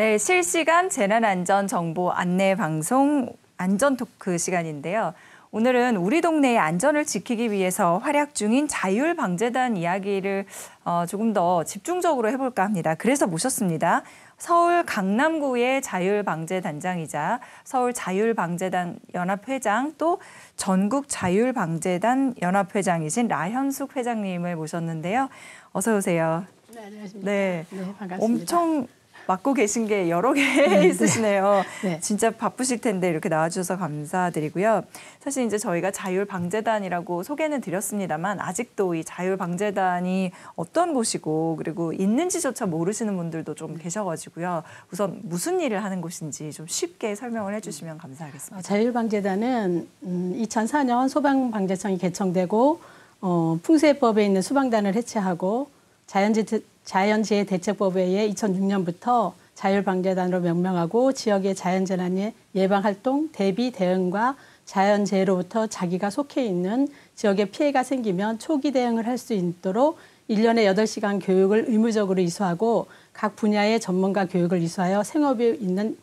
네, 실시간 재난안전 정보 안내 방송 안전토크 시간인데요. 오늘은 우리 동네의 안전을 지키기 위해서 활약 중인 자율방재단 이야기를 조금 더 집중적으로 해볼까 합니다. 그래서 모셨습니다. 서울 강남구의 자율방재단장이자 서울 자율방재단 연합회장 또 전국 자율방재단 연합회장이신 라현숙 회장님을 모셨는데요. 어서 오세요. 네, 안녕하십니까. 네, 반갑습니다. 엄청 맡고 계신 게 여러 개 있으시네요. 네. 진짜 바쁘실 텐데 이렇게 나와주셔서 감사드리고요. 사실 이제 저희가 자율방재단이라고 소개는 드렸습니다만 아직도 이 자율방재단이 어떤 곳이고 그리고 있는지조차 모르시는 분들도 좀 계셔가지고요. 우선 무슨 일을 하는 곳인지 좀 쉽게 설명을 해주시면 감사하겠습니다. 자율방재단은 2004년 소방방재청이 개청되고 풍수해법에 있는 수방단을 해체하고 자연재해 대책법에 의해 2006년부터 자율방재단으로 명명하고 지역의 자연재난의 예방활동, 대비, 대응과 자연재해로부터 자기가 속해 있는 지역에 피해가 생기면 초기 대응을 할 수 있도록 1년에 8시간 교육을 의무적으로 이수하고 각 분야의 전문가 교육을 이수하여 생업이 있는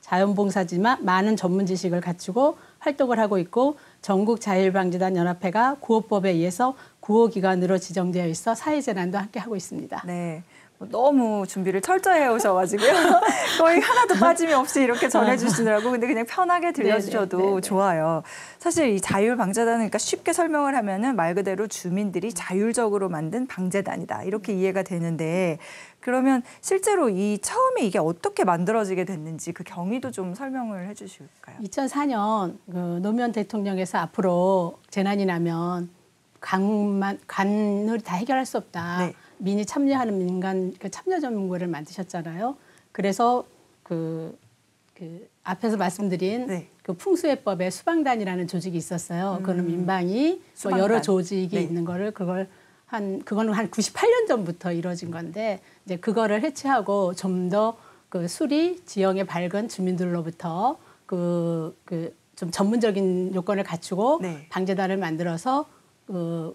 자원봉사지만 많은 전문 지식을 갖추고 활동을 하고 있고 전국 자율방재단 연합회가 구호법에 의해서 구호기관으로 지정되어 있어 사회재난도 함께 하고 있습니다. 네. 너무 준비를 철저히 해오셔가지고요. 거의 하나도 빠짐이 없이 이렇게 전해주시더라고. 근데 그냥 편하게 들려주셔도 네네. 좋아요. 사실 이 자율방재단은 그러니까 쉽게 설명을 하면은 말 그대로 주민들이 자율적으로 만든 방재단이다. 이렇게 이해가 되는데 그러면 실제로 이 처음에 이게 어떻게 만들어지게 됐는지 그 경위도 좀 설명을 해주실까요? 2004년 그 노무현 대통령에서 앞으로 재난이 나면 관을 다 해결할 수 없다. 네. 민이 참여하는 민간 참여 전문부를 만드셨잖아요. 그래서 그 앞에서 말씀드린 네. 그 풍수해법에 수방단이라는 조직이 있었어요. 그거는 민방위 뭐 여러 조직이 네. 있는 거를 그거는 한 98년 전부터 이루어진 건데 이제 그거를 해체하고 좀 더 그 수리 지형의 밝은 주민들로부터 좀 전문적인 요건을 갖추고 네. 방재단을 만들어서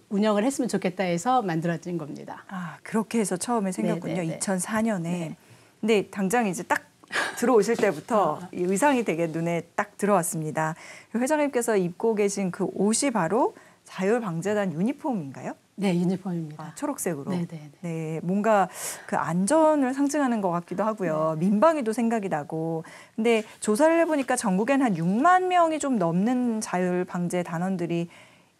운영을 했으면 좋겠다 해서 만들어진 겁니다. 아, 그렇게 해서 처음에 생겼군요. 네네네. 2004년에. 네. 근데 당장 이제 딱 들어오실 때부터 이 의상이 되게 눈에 딱 들어왔습니다. 회장님께서 입고 계신 그 옷이 바로 자율방재단 유니폼인가요? 네, 유니폼입니다. 아, 초록색으로. 네네. 네, 뭔가 그 안전을 상징하는 것 같기도 하고요. 민방위도 생각이 나고. 근데 조사를 해보니까 전국엔 한 6만 명이 좀 넘는 자율방재 단원들이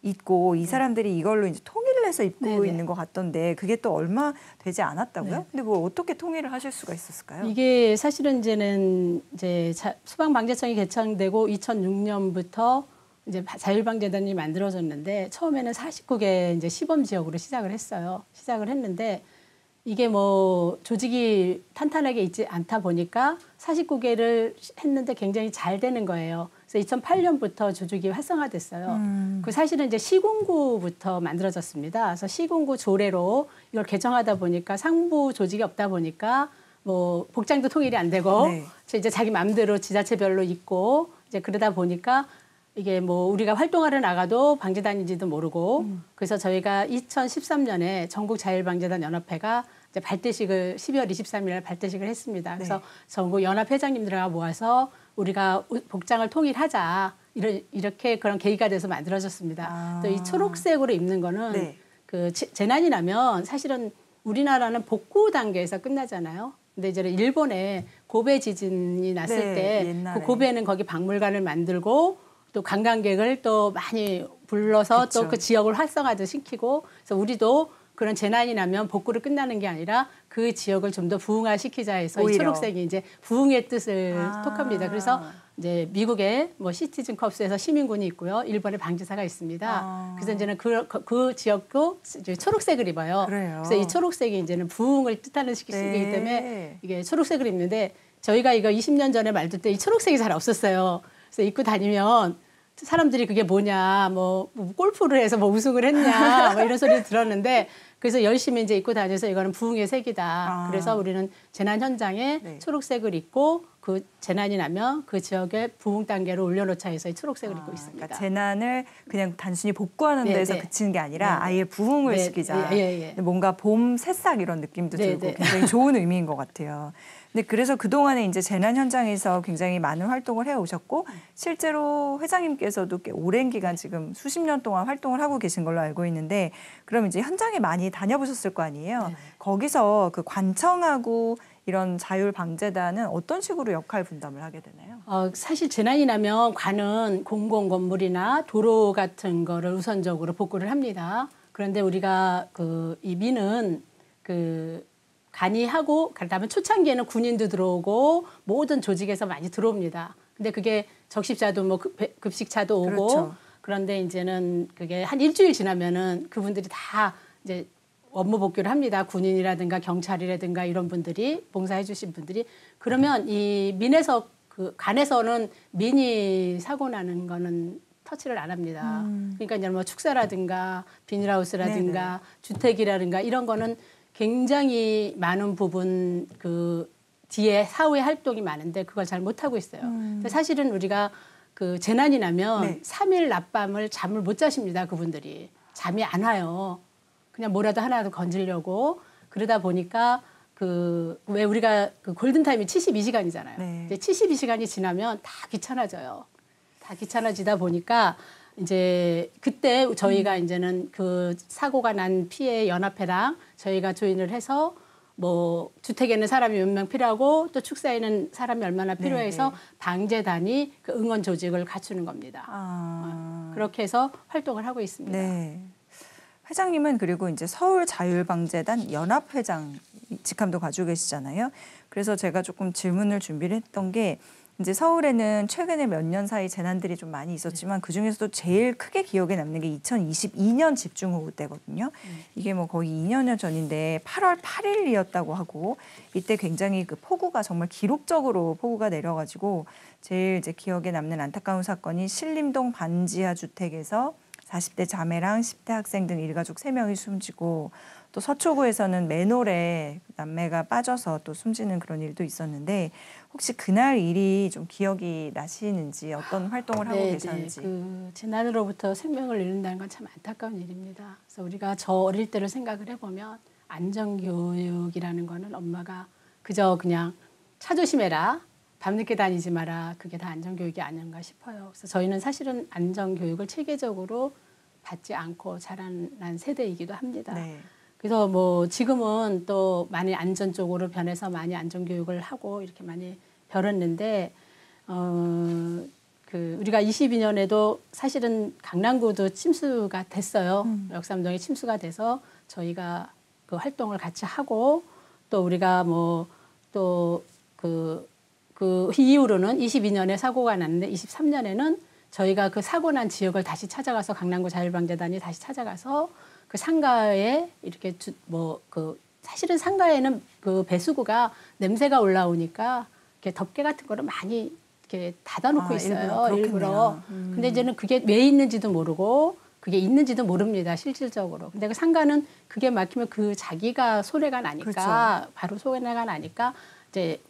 있고 이 사람들이 이걸로 이제 통일을 해서 입고 네네. 있는 것 같던데 그게 또 얼마 되지 않았다고요? 네. 근데 그걸 어떻게 통일을 하실 수가 있었을까요? 이게 사실은 이제는 이제 소방방재청이 개청되고 2006년부터 이제 자율방재단이 만들어졌는데 처음에는 49개 이제 시범 지역으로 시작을 했어요. 시작을 했는데 이게 뭐 조직이 탄탄하게 있지 않다 보니까 49개를 했는데 굉장히 잘 되는 거예요. 그래서 2008년부터 조직이 활성화됐어요. 그 사실은 이제 시군구부터 만들어졌습니다. 그래서 시군구 조례로 이걸 개정하다 보니까 상부 조직이 없다 보니까 뭐 복장도 통일이 안 되고 네. 이제 자기 마음대로 지자체별로 있고 이제 그러다 보니까 이게 뭐 우리가 활동하러 나가도 방재단인지도 모르고 그래서 저희가 2013년에 전국 자율방재단 연합회가 이제 발대식을 12월 23일 날 발대식을 했습니다. 그래서 네. 전국 연합 회장님들과 모아서 우리가 복장을 통일하자 이렇게 그런 계기가 돼서 만들어졌습니다. 아. 또 이 초록색으로 입는 거는 네. 그 재난이 나면 사실은 우리나라는 복구 단계에서 끝나잖아요. 근데 이제 일본에 고베 지진이 났을 네, 때 옛날에. 그 고베는 거기 박물관을 만들고 또 관광객을 또 많이 불러서 그쵸. 또 그 지역을 활성화도 시키고 그래서 우리도 그런 재난이 나면 복구로 끝나는 게 아니라 그 지역을 좀 더 부흥화시키자 해서 이 오히려. 초록색이 이제 부흥의 뜻을 아. 톡합니다. 그래서 이제 미국의 뭐 시티즌 컵스에서 시민군이 있고요. 일본의 방재사가 있습니다. 아. 그래서 이제는 그 지역도 이제 초록색을 입어요. 그래요. 그래서 이 초록색이 이제는 부흥을 뜻하는 시기이기 네. 때문에 이게 초록색을 입는데 저희가 이거 20년 전에 만들 때 이 초록색이 잘 없었어요. 그래서 입고 다니면 사람들이 그게 뭐냐, 뭐 골프를 해서 뭐 우승을 했냐, 뭐 이런 소리 들었는데 그래서 열심히 이제 입고 다녀서 이거는 부흥의 색이다. 아. 그래서 우리는 재난 현장에 네. 초록색을 입고 그 재난이 나면 그 지역에 부흥 단계로 올려놓자 해서 초록색을 입고 있습니다. 그러니까 재난을 그냥 단순히 복구하는 네, 데서 네. 그치는 게 아니라 네, 아예 부흥을 네, 시키자. 예. 뭔가 봄 새싹 이런 느낌도 네, 들고 네. 굉장히 좋은 의미인 것 같아요. 근데 그래서 그동안에 이제 재난 현장에서 굉장히 많은 활동을 해오셨고 실제로 회장님께서도 꽤 오랜 기간 지금 수십 년 동안 활동을 하고 계신 걸로 알고 있는데 그럼 이제 현장에 많이 다녀보셨을 거 아니에요. 네. 거기서 그 관청하고 이런 자율방재단은 어떤 식으로 역할 분담을 하게 되나요? 사실 재난이 나면 관은 공공 건물이나 도로 같은 거를 우선적으로 복구를 합니다. 그런데 우리가 이 민은 간이 하고 그다음에 초창기에는 군인도 들어오고 모든 조직에서 많이 들어옵니다. 근데 그게 적십자도 뭐 급식차도 오고 그렇죠. 그런데 이제는 그게 한 일주일 지나면은 그분들이 다 이제 업무 복귀를 합니다. 군인이라든가 경찰이라든가 이런 분들이 봉사해 주신 분들이 그러면 이 민에서 간에서는 민이 사고 나는 거는 터치를 안 합니다. 그러니까 이제 뭐 축사라든가 비닐하우스라든가 네네. 주택이라든가 이런 거는 굉장히 많은 부분 뒤에 사후에 활동이 많은데 그걸 잘 못하고 있어요. 근데 사실은 우리가 재난이 나면 네. 3일 낮밤을 잠을 못 자십니다. 그분들이. 잠이 안 와요. 그냥 뭐라도 하나라도 건지려고 그러다 보니까 왜 우리가 골든타임이 72시간이잖아요. 네. 이제 72시간이 지나면 다 귀찮아져요. 다 귀찮아지다 보니까 이제 그때 저희가 이제는 사고가 난 피해 연합회랑 저희가 조인을 해서 뭐 주택에는 사람이 몇 명 필요하고 또 축사에는 사람이 얼마나 필요해서 네. 방재단이 응원 조직을 갖추는 겁니다. 그렇게 해서 활동을 하고 있습니다. 네. 회장님은 그리고 이제 서울자율방재단 연합회장 직함도 가지고 계시잖아요. 그래서 제가 조금 질문을 준비를 했던 게 이제 서울에는 최근에 몇 년 사이 재난들이 좀 많이 있었지만 그중에서도 제일 크게 기억에 남는 게 2022년 집중호우 때거든요. 이게 뭐 거의 2년여 전인데 8월 8일이었다고 하고 이때 굉장히 폭우가 정말 기록적으로 폭우가 내려가지고 제일 이제 기억에 남는 안타까운 사건이 신림동 반지하 주택에서 40대 자매랑 10대 학생 등 일가족 3명이 숨지고 또 서초구에서는 맨홀에 남매가 빠져서 또 숨지는 그런 일도 있었는데 혹시 그날 일이 좀 기억이 나시는지 어떤 활동을 하고 계셨는지. 재난으로부터 생명을 잃는다는 건 참 안타까운 일입니다. 그래서 우리가 저 어릴 때를 생각을 해보면 안전교육이라는 거는 엄마가 그저 그냥 차 조심해라. 밤늦게 다니지 마라. 그게 다 안전교육이 아닌가 싶어요. 그래서 저희는 사실은 안전교육을 체계적으로 받지 않고 자란 세대이기도 합니다. 네. 그래서 뭐 지금은 또 많이 안전 쪽으로 변해서 많이 안전교육을 하고 이렇게 많이 변했는데 우리가 22년에도 사실은 강남구도 침수가 됐어요. 역삼동에 침수가 돼서 저희가 그 활동을 같이 하고 또 우리가 뭐 또 그 이후로는 22년에 사고가 났는데 23년에는 저희가 그 사고 난 지역을 다시 찾아가서 강남구 자율방재단이 다시 찾아가서 그 상가에 이렇게 사실은 상가에는 그 배수구가 냄새가 올라오니까 이렇게 덮개 같은 거를 많이 이렇게 닫아놓고 있어요. 일부러. 근데 이제는 그게 왜 있는지도 모르고 그게 있는지도 모릅니다. 실질적으로. 근데 그 상가는 그게 막히면 자기가 손해가 나니까 그렇죠. 바로 손해가 나니까 이제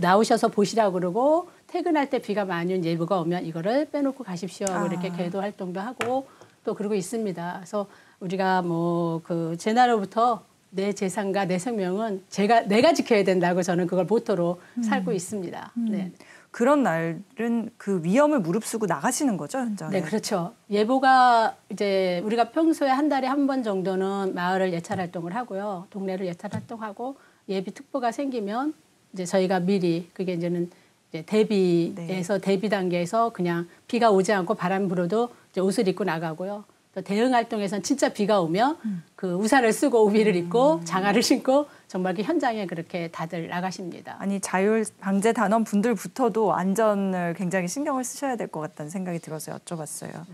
나오셔서 보시라고 그러고 퇴근할 때 비가 많이 온 예보가 오면 이거를 빼놓고 가십시오 하고 이렇게 계도 활동도 하고 또 그러고 있습니다. 그래서 우리가 뭐 재난으로부터 내 재산과 내 생명은 내가 지켜야 된다고 저는 그걸 모토로 살고 있습니다. 네. 그런 날은 그 위험을 무릅쓰고 나가시는 거죠, 현장에? 네, 그렇죠. 예보가 이제 우리가 평소에 한 달에 한 번 정도는 마을을 예찰 활동을 하고요. 동네를 예찰 활동하고 예비 특보가 생기면 이제 저희가 미리 그게 이제는 이제 대비에서 대비 단계에서 그냥 비가 오지 않고 바람 불어도 이제 옷을 입고 나가고요. 또 대응 활동에서는 진짜 비가 오면 그 우산을 쓰고 우비를 입고 장화를 신고 정말 그 현장에 그렇게 다들 나가십니다. 아니 자율방재 단원 분들부터도 안전을 굉장히 신경을 쓰셔야 될 것 같다는 생각이 들어서 여쭤봤어요.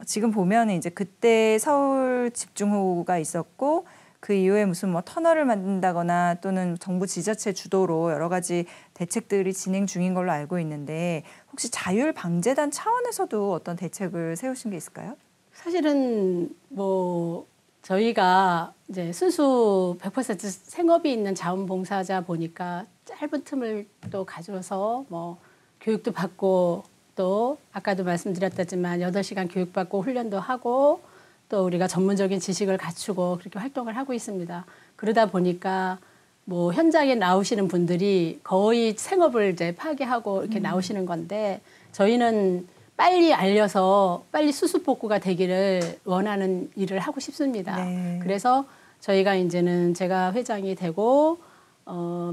지금 보면 이제 그때 서울 집중호우가 있었고 그 이후에 무슨 뭐 터널을 만든다거나 또는 정부 지자체 주도로 여러 가지 대책들이 진행 중인 걸로 알고 있는데 혹시 자율방재단 차원에서도 어떤 대책을 세우신 게 있을까요? 사실은 뭐 저희가 이제 순수 100% 생업이 있는 자원봉사자 보니까 짧은 틈을 또 가져서 뭐 교육도 받고 또 아까도 말씀드렸다지만 8시간 교육받고 훈련도 하고 또 우리가 전문적인 지식을 갖추고 그렇게 활동을 하고 있습니다. 그러다 보니까 뭐 현장에 나오시는 분들이 거의 생업을 이제 파괴하고 이렇게 나오시는 건데 저희는 빨리 알려서 빨리 수습복구가 되기를 원하는 일을 하고 싶습니다. 네. 그래서 저희가 이제는 제가 회장이 되고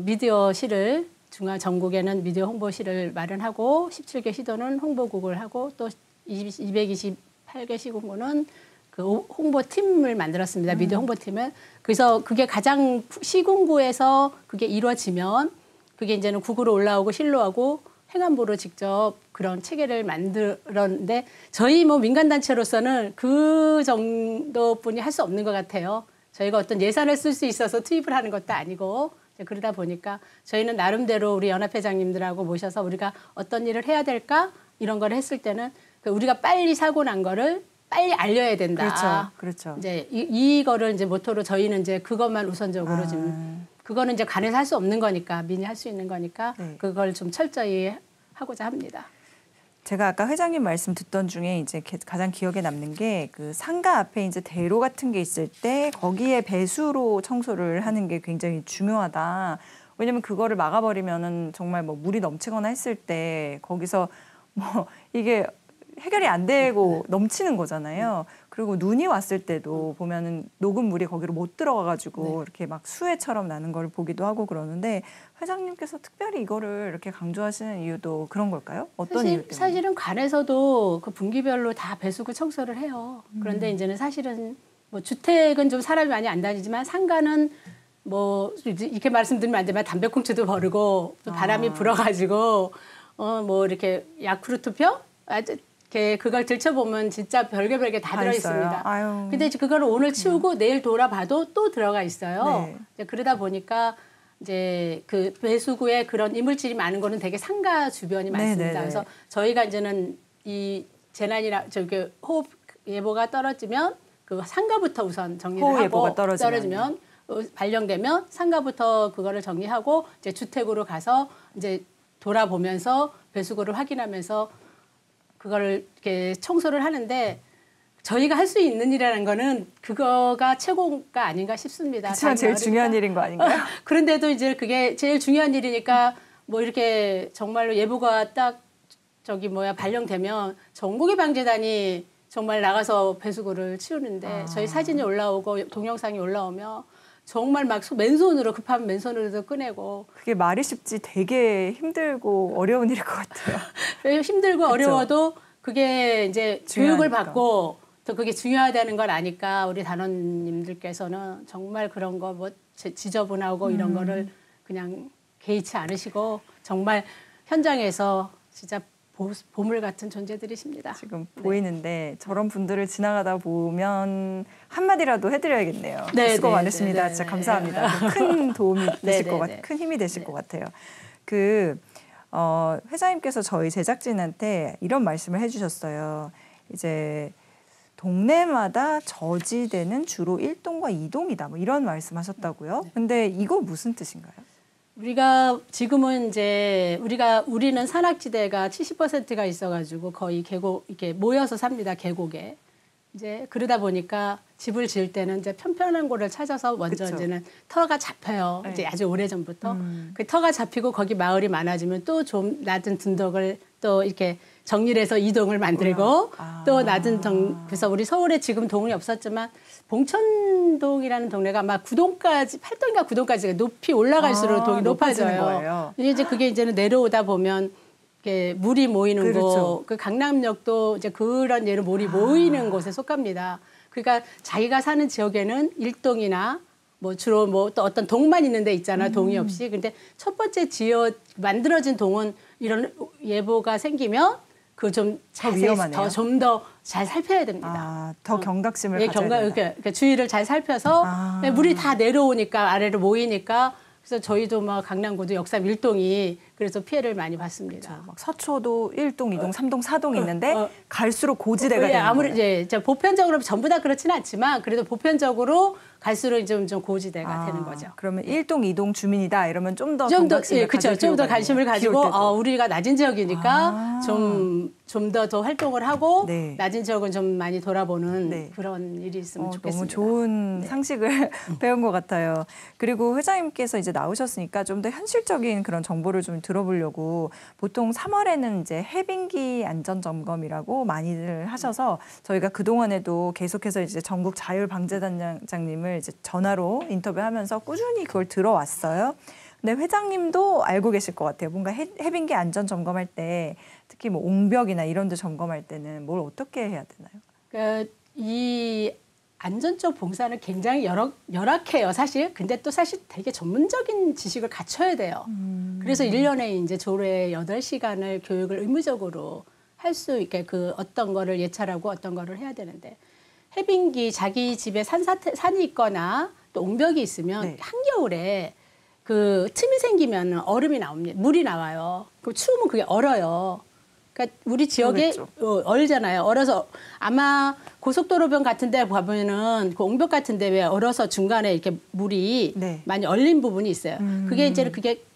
미디어실을 중앙 전국에는 미디어 홍보실을 마련하고 17개 시도는 홍보국을 하고 또 228개 시군구는 그 홍보팀을 만들었습니다. 미디어 홍보팀을. 그래서 그게 가장 시군구에서 그게 이루어지면 그게 이제는 국으로 올라오고 실로하고 행안부로 직접 그런 체계를 만들었는데 저희 뭐 민간단체로서는 그 정도뿐이 할 수 없는 것 같아요. 저희가 어떤 예산을 쓸 수 있어서 투입을 하는 것도 아니고 그러다 보니까 저희는 나름대로 우리 연합회장님들하고 모셔서 우리가 어떤 일을 해야 될까 이런 걸 했을 때는 우리가 빨리 사고 난 거를 빨리 알려야 된다. 그렇죠. 이제 이거를 이제 모토로 저희는 이제 그것만 우선적으로 지금 그거는 이제 관에서 할 수 없는 거니까 민이 할 수 있는 거니까 네. 그걸 좀 철저히 하고자 합니다. 제가 아까 회장님 말씀 듣던 중에 이제 가장 기억에 남는 게 그 상가 앞에 이제 대로 같은 게 있을 때 거기에 배수로 청소를 하는 게 굉장히 중요하다. 왜냐면 그거를 막아버리면은 정말 뭐 물이 넘치거나 했을 때 거기서 뭐 이게 해결이 안 되고 넘치는 거잖아요. 그리고 눈이 왔을 때도 보면은 녹은 물이 거기로 못 들어가가지고 이렇게 막 수해처럼 나는 걸 보기도 하고 그러는데 회장님께서 특별히 이거를 이렇게 강조하시는 이유도 그런 걸까요? 어떤 이유 때문에? 사실은 관에서도 그 분기별로 다 배수구 청소를 해요. 그런데 이제는 사실은 뭐 주택은 좀 사람이 많이 안 다니지만 상가는 뭐 이렇게 말씀드리면 안 되지만 담배꽁초도 버리고 또 바람이 불어가지고 뭐 이렇게 야쿠르트병 이렇게 그걸 들춰보면 진짜 별게 다 들어 있습니다. 근데 그걸 오늘 치우고 내일 돌아봐도 또 들어가 있어요. 네. 그러다 보니까 이제 그 배수구에 그런 이물질이 많은 거는 되게 상가 주변이 많습니다. 네네네. 그래서 저희가 이제는 이 재난이나 저기 호흡 예보가 떨어지면 그 상가부터 우선 정리를 호우 하고 예보가 떨어지면 발령되면 상가부터 그거를 정리하고 이제 주택으로 가서 이제 돌아보면서 배수구를 확인하면서 그거를 이렇게 청소를 하는데 저희가 할 수 있는 일이라는 거는 그거가 최고가 아닌가 싶습니다. 그렇지만 제일 중요한 일인 거 아닌가요? 그런데도 이제 그게 제일 중요한 일이니까 뭐 이렇게 정말로 예보가 딱 발령되면 전국의 방재단이 정말 나가서 배수구를 치우는데 저희 사진이 올라오고 동영상이 올라오면 정말 막 맨손으로 급하면 맨손으로도 꺼내고 그게 말이 쉽지 되게 힘들고 어려운 일일 것 같아요. 힘들고 그쵸? 어려워도 그게 이제 중요하니까. 교육을 받고 또 그게 중요하다는 걸 아니까 우리 단원님들께서는 정말 그런 거 뭐 지저분하고 이런 거를 그냥 개의치 않으시고 정말 현장에서 진짜 보물 같은 존재들이십니다. 지금 보이는데 저런 분들을 지나가다 보면 한마디라도 해드려야겠네요. 수고 많으십니다. 진짜 감사합니다. 큰 도움이 되실 것 같아요. 큰 힘이 되실 것 같아요. 회장님께서 저희 제작진한테 이런 말씀을 해주셨어요. 이제 동네마다 저지대는 주로 1동과 2동이다. 뭐 이런 말씀하셨다고요. 근데 이거 무슨 뜻인가요? 우리가 지금은 이제 우리는 산악지대가 70%가 있어가지고 거의 계곡 이렇게 모여서 삽니다. 계곡에 이제 그러다 보니까 집을 지을 때는 이제 편편한 곳을 찾아서 먼저 그쵸. 이제는 터가 잡혀요. 네. 이제 아주 오래 전부터 그 터가 잡히고 거기 마을이 많아지면 또 좀 낮은 둔덕을 또 이렇게 정리를 해서 이동을 만들고 또 낮은 그래서 우리 서울에 지금 동이 없었지만 봉천동이라는 동네가 아마 9동까지 8동인가 9동까지 높이 올라갈수록 동이 높아져요. 거예요. 이제 그게 이제는 내려오다 보면 이렇게 물이 모이는 그렇죠. 곳, 그 강남역도 이제 그런 예로 물이 모이는 곳에 속합니다. 그러니까 자기가 사는 지역에는 1동이나 뭐 주로 뭐 또 어떤 동만 있는 데 있잖아, 동이 없이. 근데 첫 번째 만들어진 동은 이런 예보가 생기면 그 좀 위험하네요. 좀 더 잘 살펴야 됩니다. 더 경각심을 가져야 된다. 그러니까 주위를 잘 살펴서 물이 다 내려오니까 아래로 모이니까 그래서 저희도 막 강남구도 역삼 1동이 그래서 피해를 많이 봤습니다. 막 서초도 1동, 2동, 3동, 4동 있는데 갈수록 고지대가 되는 아무리 거예요. 이제 보편적으로 전부 다 그렇지는 않지만 그래도 보편적으로 갈수록 좀 고지대가 되는 거죠. 그러면 1동, 2동 주민이다 이러면 좀 더 그렇죠. 좀 더 관심을 가지고 우리가 낮은 지역이니까 좀 더 활동을 하고 네. 낮은 지역은 좀 많이 돌아보는 네. 그런 일이 있으면 좋겠습니다. 너무 좋은 네. 상식을 배운 것 같아요. 그리고 회장님께서 이제 나오셨으니까 좀 더 현실적인 그런 정보를 좀 들어보려고 보통 3월에는 이제 해빙기 안전 점검이라고 많이들 하셔서 저희가 그 동안에도 계속해서 이제 전국 자율방재단장님을 이제 전화로 인터뷰하면서 꾸준히 그걸 들어왔어요. 근데 회장님도 알고 계실 것 같아요. 뭔가 해빙기 안전 점검할 때 특히 뭐 옹벽이나 이런 데 점검할 때는 뭘 어떻게 해야 되나요? 그러니까 이 안전적 봉사는 굉장히 열악해요, 사실. 근데 또 사실 되게 전문적인 지식을 갖춰야 돼요. 그래서 1년에 이제 조례 8시간을 교육을 의무적으로 할 수 있게 그 어떤 거를 예찰하고 어떤 거를 해야 되는데 해빙기 자기 집에 산이 있거나 또 옹벽이 있으면 네. 한겨울에 그 틈이 생기면 얼음이 나옵니다. 물이 나와요. 그럼 추우면 그게 얼어요. 그러니까 우리 지역에 얼잖아요. 얼어서 아마 고속도로변 같은 데 보면은 그 옹벽 같은 데 왜 얼어서 중간에 이렇게 물이 네. 많이 얼린 부분이 있어요. 그게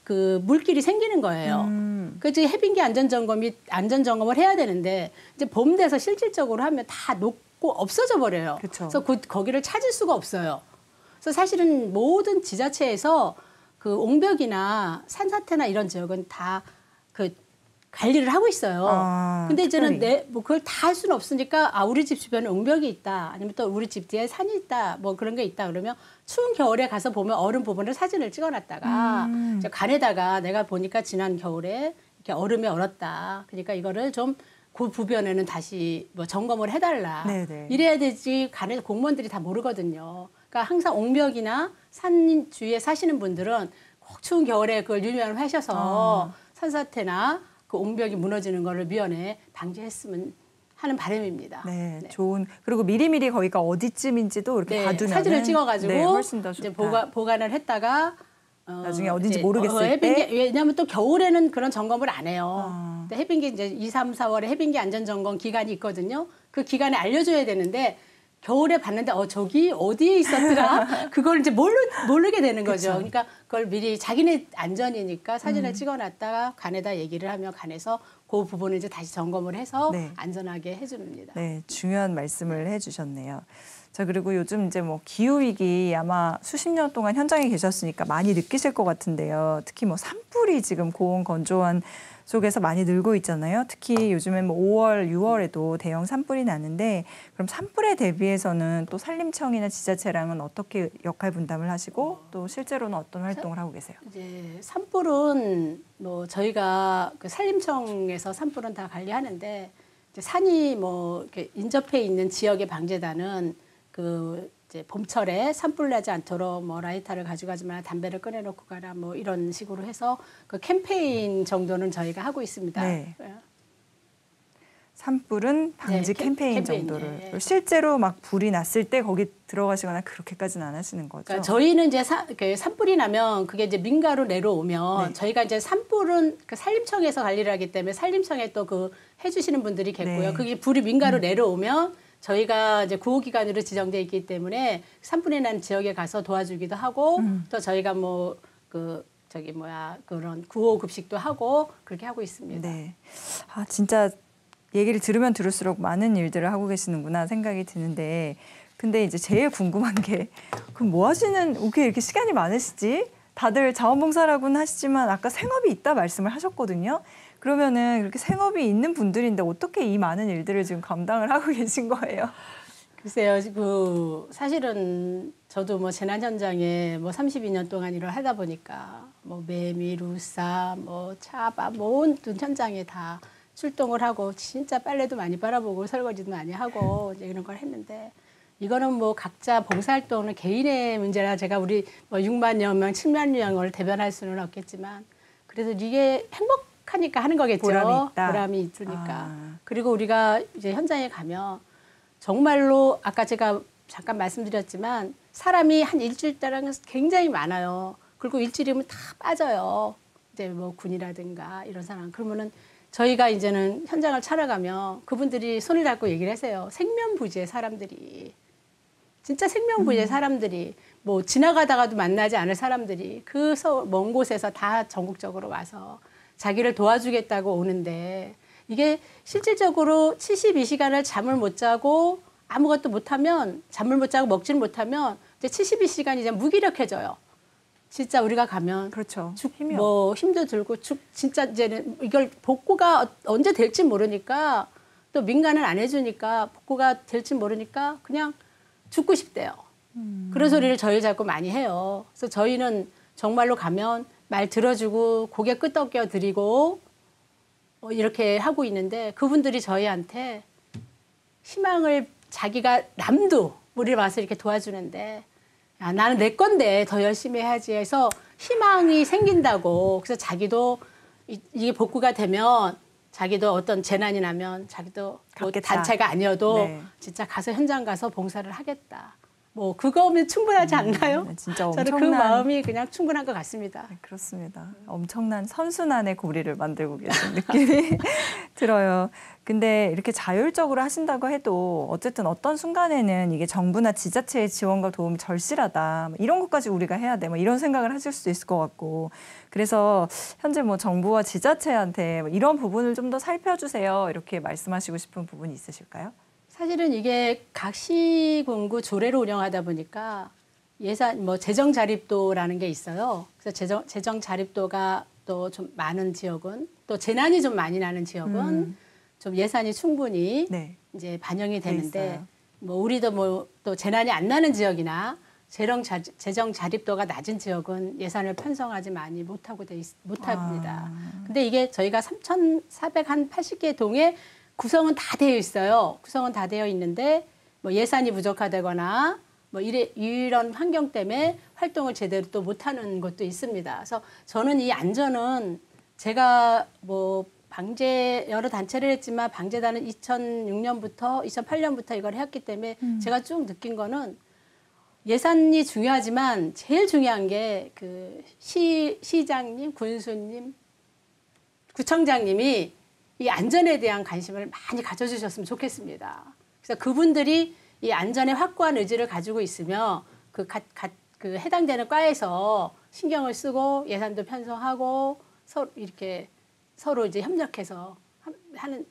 그 물길이 생기는 거예요. 그래서 해빙기 안전점검을 해야 되는데 이제 봄 돼서 실질적으로 하면 다 녹고 없어져 버려요. 그쵸. 그래서 거기를 찾을 수가 없어요. 그래서 사실은 모든 지자체에서 그 옹벽이나 산사태나 이런 지역은 다 그 관리를 하고 있어요. 근데 이제는 그걸 다 할 수는 없으니까 우리 집 주변에 옹벽이 있다. 아니면 또 우리 집 뒤에 산이 있다. 뭐 그런 게 있다. 그러면 추운 겨울에 가서 보면 얼음 부분을 사진을 찍어놨다가 이제 간에다가 내가 보니까 지난 겨울에 이렇게 얼음이 얼었다. 그러니까 이거를 좀 그 부변에는 다시 뭐 점검을 해달라. 네네. 이래야 되지 간에 공무원들이 다 모르거든요. 그러니까 항상 옹벽이나 산 주위에 사시는 분들은 꼭 추운 겨울에 그걸 유념을 하셔서 산사태나 그 옹벽이 무너지는 거를 미연에 방지했으면 하는 바람입니다. 네, 좋은. 그리고 미리미리 거기가 어디쯤인지도 이렇게 봐두면 사진을 찍어가지고 훨씬 더 이제 좋다. 보관을 했다가 나중에 어딘지 모르겠을 때 왜냐하면 또 겨울에는 그런 점검을 안 해요. 근데 해빙기 이제 2, 3, 4월에 해빙기 안전점검 기간이 있거든요. 그 기간에 알려줘야 되는데 겨울에 봤는데 저기 어디에 있었더라? 그걸 이제 모르게 되는 거죠. 그쵸. 그러니까 그걸 미리 자기네 안전이니까 사진을 찍어놨다가 간에다 얘기를 하면 간에서 그 부분을 이제 다시 점검을 해서 안전하게 해줍니다. 네, 중요한 말씀을 해주셨네요. 자, 그리고 요즘 이제 뭐 기후위기 아마 수십 년 동안 현장에 계셨으니까 많이 느끼실 것 같은데요. 특히 뭐 산불이 지금 고온 건조한 속에서 많이 늘고 있잖아요. 특히 요즘엔 뭐 5월, 6월에도 대형 산불이 나는데 그럼 산불에 대비해서는 또 산림청이나 지자체랑은 어떻게 역할 분담을 하시고 또 실제로는 어떤 활동을 하고 계세요? 이제 산불은 뭐 저희가 그 산림청에서 산불은 다 관리하는데 이제 산이 뭐 이렇게 인접해 있는 지역의 방재단은 그 이제 봄철에 산불 나지 않도록 뭐 라이터를 가져가지 마라, 담배를 꺼내놓고 가라, 뭐 이런 식으로 해서 그 캠페인 정도는 저희가 하고 있습니다. 네. 산불은 방지 캠페인 정도를. 네. 실제로 막 불이 났을 때 거기 들어가시거나 그렇게까지는 안 하시는 거죠? 그러니까 저희는 이제 산불이 나면 그게 이제 민가로 내려오면 저희가 이제 산불은 그 산림청에서 관리를 하기 때문에 산림청에 또 그 해주시는 분들이 있겠고요. 그게 불이 민가로 내려오면 저희가 이제 구호기관으로 지정돼 있기 때문에 산불이 난 지역에 가서 도와주기도 하고 또 저희가 뭐 그런 구호 급식도 하고 그렇게 하고 있습니다. 네. 진짜 얘기를 들으면 들을수록 많은 일들을 하고 계시는구나 생각이 드는데 근데 이제 제일 궁금한 게 그럼 뭐 하시는 왜 이렇게 시간이 많으시지? 다들 자원봉사라고는 하시지만 아까 생업이 있다 말씀을 하셨거든요. 그러면은 그렇게 생업이 있는 분들인데 어떻게 이 많은 일들을 지금 감당을 하고 계신 거예요? 글쎄요, 사실은 저도 뭐 재난 현장에 뭐 32년 동안 일을 하다 보니까 뭐 매미, 루사, 뭐 차바 모든 현장에 다 출동을 하고 진짜 빨래도 많이 빨아보고 설거지도 많이 하고 이제 이런 걸 했는데 이거는 뭐 각자 봉사활동은 개인의 문제라 제가 우리 뭐 6만여 명, 7만여 명을 대변할 수는 없겠지만 그래도 이게 행복하니까 하는 거겠죠. 보람이 있다. 보람이 있으니까. 그리고 우리가 이제 현장에 가면 정말로 아까 제가 잠깐 말씀드렸지만 사람이 한 일주일 동안 굉장히 많아요. 그리고 일주일이면 다 빠져요. 이제 뭐 군이라든가 이런 사람 그러면은 저희가 이제는 현장을 찾아가면 그분들이 손을 잡고 얘기를 하세요. 생면부지의 사람들이 진짜 생면부지의 사람들이 뭐 지나가다가도 만나지 않을 사람들이 그 먼 곳에서 다 전국적으로 와서 자기를 도와주겠다고 오는데 이게 실질적으로 72시간을 잠을 못 자고 아무것도 못하면 잠을 못 자고 먹지를 못하면 이제 72시간이 이제 무기력해져요. 진짜 우리가 가면 그렇죠. 뭐 힘도 들고 진짜 이제는 이걸 복구가 언제 될지 모르니까 또 민간은 안 해주니까 복구가 될지 모르니까 그냥 죽고 싶대요. 그런 소리를 저희 자꾸 많이 해요. 그래서 저희는 정말로 가면 말 들어주고 고개 끄덕여 드리고 이렇게 하고 있는데 그분들이 저희한테 희망을 자기가 남도 우리 와서 이렇게 도와주는데 야, 나는 내 건데 더 열심히 해야지 해서 희망이 생긴다고. 그래서 자기도 이게 복구가 되면 자기도 어떤 재난이 나면 자기도 뭐 단체가 아니어도 네. 진짜 가서 현장 가서 봉사를 하겠다. 뭐 그거면 충분하지 않나요? 진짜 저는 그 마음이 그냥 충분한 것 같습니다. 네, 그렇습니다. 엄청난 선순환의 고리를 만들고 계신 느낌이 들어요. 근데 이렇게 자율적으로 하신다고 해도 어쨌든 어떤 순간에는 이게 정부나 지자체의 지원과 도움이 절실하다. 이런 것까지 우리가 해야 돼. 이런 생각을 하실 수도 있을 것 같고. 그래서 현재 뭐 정부와 지자체한테 이런 부분을 좀 더 살펴주세요. 이렇게 말씀하시고 싶은 부분이 있으실까요? 사실은 이게 각 시군구 조례로 운영하다 보니까 예산 뭐 재정 자립도라는 게 있어요. 그래서 재정 자립도가 또 좀 많은 지역은 또 재난이 좀 많이 나는 지역은 좀 예산이 충분히 네. 이제 반영이 되는데 뭐 우리도 뭐 또 재난이 안 나는 지역이나 재정 자립도가 낮은 지역은 예산을 편성하지 많이 못합니다. 근데 이게 저희가 3,480개 동에 구성은 다 되어 있어요. 구성은 다 되어 있는데 뭐 예산이 부족하다거나 뭐 이런 환경 때문에 활동을 제대로 또 못하는 것도 있습니다. 그래서 저는 이 안전은 제가 뭐 방제 여러 단체를 했지만 방제단은 2006년부터 2008년부터 이걸 했기 때문에 제가 쭉 느낀 거는 예산이 중요하지만 제일 중요한 게 그 시장님, 군수님, 구청장님이 이 안전에 대한 관심을 많이 가져주셨으면 좋겠습니다. 그래서 그분들이 이 안전에 확고한 의지를 가지고 있으면 그 해당되는 과에서 신경을 쓰고 예산도 편성하고 서로 이제 협력해서 하는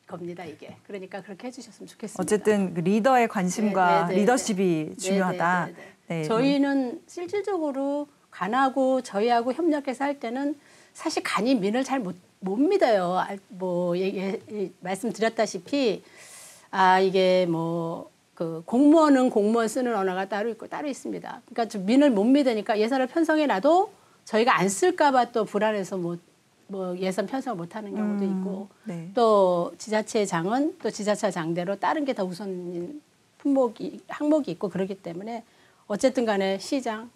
겁니다, 이게. 그러니까 그렇게 해주셨으면 좋겠습니다. 어쨌든 리더의 관심과 리더십이 중요하다. 네. 저희는 실질적으로 관하고 저희하고 협력해서 할 때는 사실 간이 민을 잘 못 믿어요. 뭐 말씀드렸다시피 이게 뭐 그 공무원은 공무원 쓰는 언어가 따로 있고 따로 있습니다. 그러니까 좀 민을 못 믿으니까 예산을 편성해 놔도 저희가 안 쓸까봐 또 불안해서 뭐 예산 편성을 못하는 경우도 있고 네. 또 지자체장은 또 지자체장대로 다른 게 더 우선인 항목이 있고 그렇기 때문에 어쨌든 간에 시장,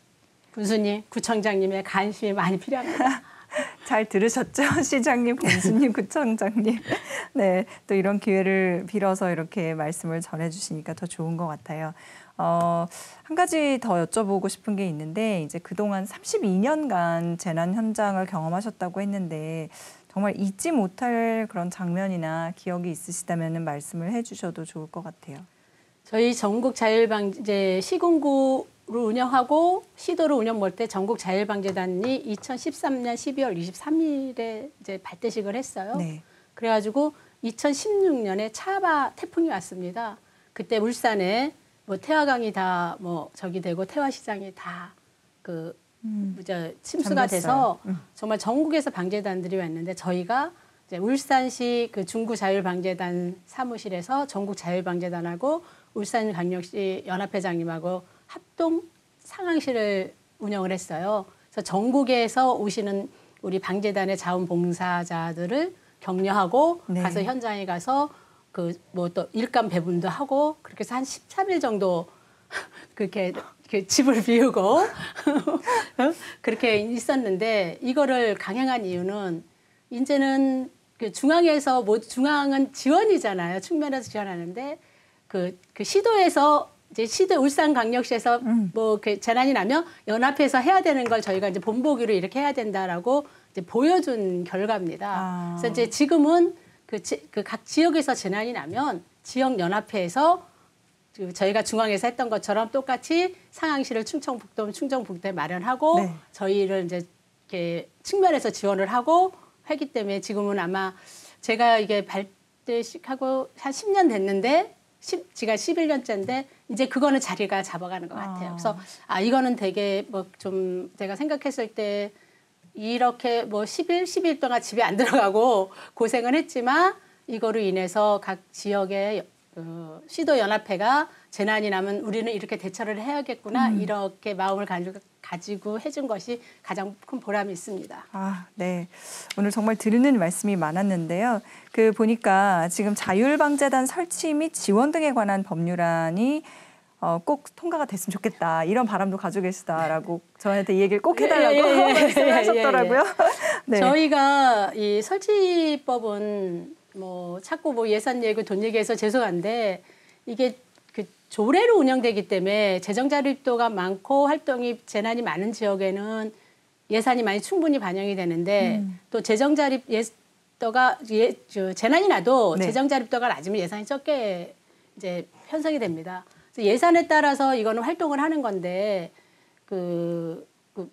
군수님, 구청장님의 관심이 많이 필요합니다. 잘 들으셨죠? 시장님, 군수님, 구청장님. 네, 또 이런 기회를 빌어서 이렇게 말씀을 전해주시니까 더 좋은 것 같아요. 한 가지 더 여쭤보고 싶은 게 있는데 이제 그동안 32년간 재난 현장을 경험하셨다고 했는데 정말 잊지 못할 그런 장면이나 기억이 있으시다면 말씀을 해주셔도 좋을 것 같아요. 저희 전국 자율방제 시군구를 운영하고 시도를 운영 볼 때 전국 자율방제단이 2013년 12월 23일에 이제 발대식을 했어요. 네. 그래가지고 2016년에 차바 태풍이 왔습니다. 그때 울산에 뭐 태화강이 다 뭐 저기 되고 태화시장이 다 침수가 돼서 정말 전국에서 방제단들이 왔는데 저희가 이제 울산시 그 중구자율방제단 사무실에서 전국 자율방제단하고 울산광역시 연합회장님하고 합동 상황실을 운영을 했어요. 그래서 전국에서 오시는 우리 방제단의 자원봉사자들을 격려하고 네. 가서 현장에 가서 그 뭐 또 일감 배분도 하고 그렇게 해서 한 13일 정도 그렇게 집을 비우고 그렇게 있었는데 이거를 강행한 이유는 이제는 그 중앙에서 중앙은 지원이잖아요. 측면에서 지원하는데 그 시도에서 이제 울산광역시에서 뭐 재난이 나면 연합해서 해야 되는 걸 저희가 이제 본보기로 이렇게 해야 된다라고 이제 보여준 결과입니다. 아. 그래서 이제 지금은 그 각 지역에서 재난이 나면 지역 연합회에서 저희가 중앙에서 했던 것처럼 똑같이 상황실을 충청북도면 충청북도에 마련하고 네. 저희를 이제 이렇게 측면에서 지원을 하고 하기 때문에 지금은 아마 제가 이게 발대식하고 한 10년 됐는데 지가 11년째인데 이제 그거는 자리가 잡아가는 것 같아요. 그래서 이거는 되게 뭐 좀 제가 생각했을 때 이렇게 뭐 10일 동안 집에 안 들어가고 고생을 했지만 이거로 인해서 각 지역의 시도연합회가 재난이 나면 우리는 이렇게 대처를 해야겠구나 이렇게 마음을 가지고 해준 것이 가장 큰 보람이 있습니다. 네. 오늘 정말 드리는 말씀이 많았는데요. 그 보니까 지금 자율방재단 설치 및 지원 등에 관한 법률안이 꼭 통과가 됐으면 좋겠다. 이런 바람도 가지고 계시다라고 저한테 이 얘기를 꼭 해달라고 말씀하셨더라고요. 네. 저희가 이 설치법은 뭐 자꾸 뭐 예산 얘기, 돈 얘기해서 죄송한데 이게 그 조례로 운영되기 때문에 재정 자립도가 많고 활동이 재난이 많은 지역에는 예산이 많이 충분히 반영이 되는데 또 재정 자립도가 재난이 나도 네. 재정 자립도가 낮으면 예산이 적게 이제 편성이 됩니다. 그래서 예산에 따라서 이거는 활동을 하는 건데 그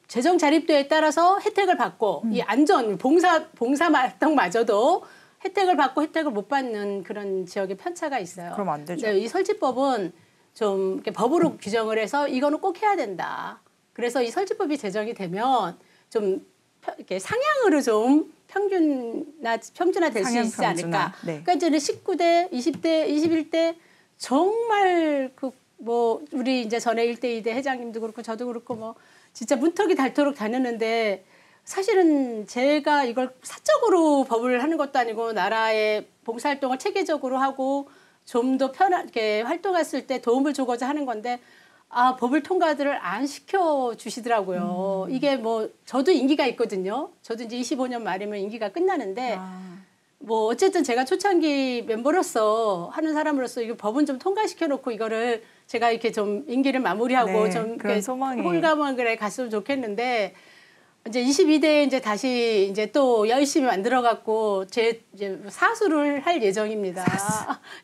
재정 자립도에 따라서 혜택을 받고 이 안전 봉사 활동마저도 혜택을 받고 혜택을 못 받는 그런 지역의 편차가 있어요. 그럼 안 되죠. 이 설치법은 좀 이렇게 법으로 규정을 해서 이거는 꼭 해야 된다. 그래서 이 설치법이 제정이 되면 좀 이렇게 상향으로 좀 평준화 될 수 있지 않을까. 네. 그러니까 이제는 19대, 20대, 21대 정말 뭐 우리 이제 전에 1대, 2대 회장님도 그렇고 저도 그렇고 뭐 진짜 문턱이 닳도록 다녔는데 사실은 제가 이걸 사적으로 법을 하는 것도 아니고 나라의 봉사활동을 체계적으로 하고 좀 더 편하게 활동했을 때 도움을 주고자 하는 건데 법을 통과들을 안 시켜주시더라고요. 이게 뭐 저도 임기가 있거든요. 저도 이제 25년 말이면 임기가 끝나는데 뭐 어쨌든 제가 초창기 멤버로서 하는 사람으로서 이거 법은 좀 통과시켜 놓고 이거를 제가 이렇게 좀 임기를 마무리하고 네, 좀 그런 소망이 홀가분하게 갔으면 좋겠는데 이제 22대에 이제 다시 이제 또 열심히 만들어 갖고 이제 사수를 할 예정입니다.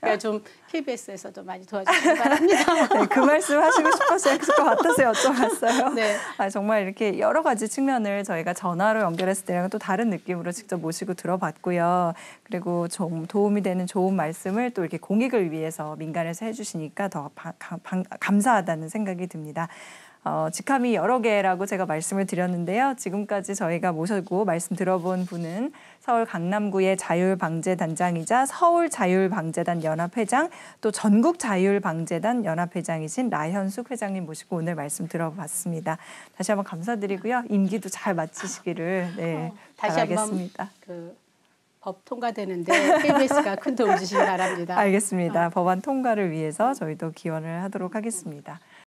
그러니까 좀 KBS에서도 많이 도와주시기 바랍니다. 네, 그 말씀 하시고 싶었을 것 같아서 여쭤봤어요. 네. 정말 이렇게 여러 가지 측면을 저희가 전화로 연결했을 때랑 또 다른 느낌으로 직접 모시고 들어봤고요. 그리고 좀 도움이 되는 좋은 말씀을 또 이렇게 공익을 위해서 민간에서 해주시니까 더 감사하다는 생각이 듭니다. 직함이 여러 개라고 제가 말씀을 드렸는데요. 지금까지 저희가 모시고 말씀 들어본 분은 서울 강남구의 자율방재단장이자 서울자율방재단 연합회장 또 전국자율방재단 연합회장이신 라현숙 회장님 모시고 오늘 말씀 들어봤습니다. 다시 한번 감사드리고요. 임기도 잘 마치시기를 다시 바라겠습니다. 한번 법 통과되는데 KBS가 큰 도움 주시기 바랍니다. 알겠습니다. 법안 통과를 위해서 저희도 기원을 하도록 하겠습니다.